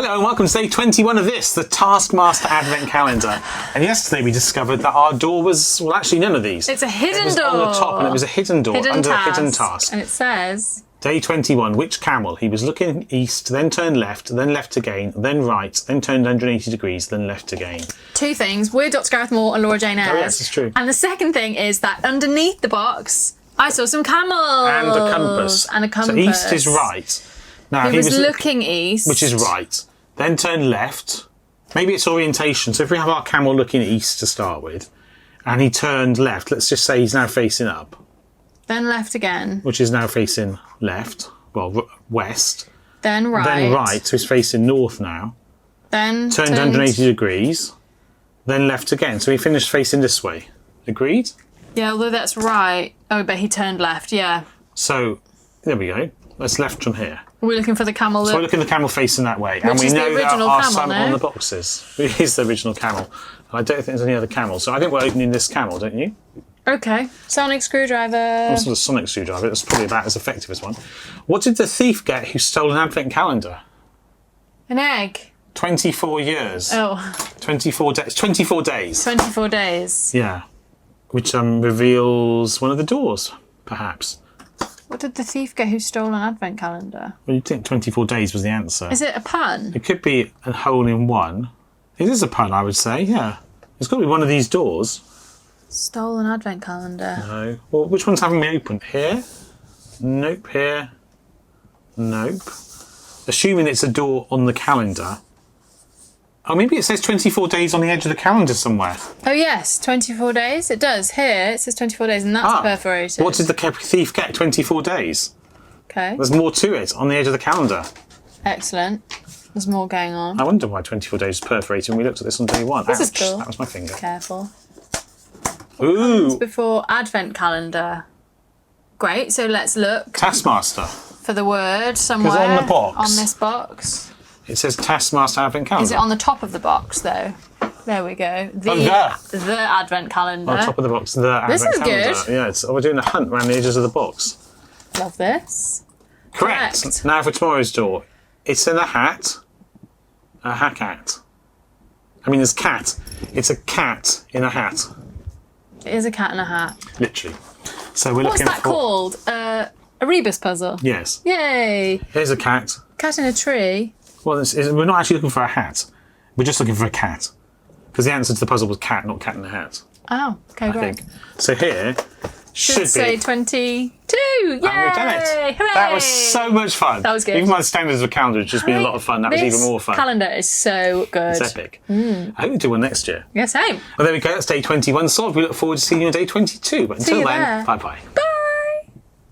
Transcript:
Hello and welcome to day 21 of this, the Taskmaster Advent Calendar. And yesterday we discovered that our door was, well, actually none of these. It's a hidden door. It was on the top and it was a hidden door under a hidden task. And it says... Day 21, which camel? He was looking east, then turned left again, then right, then turned 180 degrees, then left again. Two things. We're Dr. Gareth Moore and Laura Jane Ayres. Oh yes, it's true. And the second thing is that underneath the box, I saw some camels. And a compass. And a compass. So east is right. Now, he was looking east. Which is right. Then turn left. Maybe it's orientation. So if we have our camel looking east to start with, and he turned left, let's just say he's now facing up. Then left again. Which is now facing left. Well, west. Then right. Then right, so he's facing north now. Then turned 180 degrees. Then left again. So he finished facing this way. Agreed? Yeah, although that's right. Oh, but he turned left, yeah. So, there we go. That's left from here. We're looking for the camel. So we're looking at the camel facing that way. Which and we is know the original there are camel, some no? on the boxes. It is the original camel. And I don't think there's any other camel. So I think we're opening this camel, don't you? Okay. Sonic screwdriver. This is a sonic screwdriver. That's probably about as effective as one. What did the thief get who stole an advent calendar? An egg. 24 years. Oh. 24 days. 24 days. 24 days. Yeah. Which reveals one of the doors, perhaps. What did the thief get who stole an advent calendar? Well, you'd think 24 days was the answer. Is it a pun? It could be a hole in one. It is a pun, I would say, yeah. It's got to be one of these doors. Stole an advent calendar. No. Well, which ones haven't been opened? Here? Nope. Here? Nope. Assuming it's a door on the calendar. Oh, maybe it says 24 days on the edge of the calendar somewhere. Oh, yes, 24 days. It does. Here, it says 24 days, and that's perforated. What did the thief get 24 days? Okay. There's more to it on the edge of the calendar. Excellent. There's more going on. I wonder why 24 days is perforated when we looked at this on day one. This Ouch, is cool. That was my finger. Careful. Ooh. Before advent calendar. Great, so let's look Taskmaster. for the word somewhere. Because on the box. On this box. It says Taskmaster Advent Calendar. Is it on the top of the box, though? There we go. The advent calendar. On top of the box, the This Advent is Calendar. good. Yeah, we're doing a hunt around the edges of the box. Love this. Correct. Now for tomorrow's door. It's in a hat. A hat. I mean, there's cat. It's a cat in a hat. It is a cat in a hat. Literally. So we're What's looking that for... called? A rebus puzzle? Yes. Yay. Here's a cat. Cat in a tree. Well, we're not actually looking for a hat. We're just looking for a cat. Because the answer to the puzzle was cat, not cat in a hat. Oh, okay, I great. think. So here should be... say 22. Yay! And we've done it. Hooray! That was so much fun. That was good. Even my standards of calendar has just been a lot of fun. That was even more fun. This calendar is so good. It's epic. I hope we do one next year. Yeah, same. Well, there we go. That's day 21 solved. We look forward to seeing you on day 22. But until you then, there. bye-bye.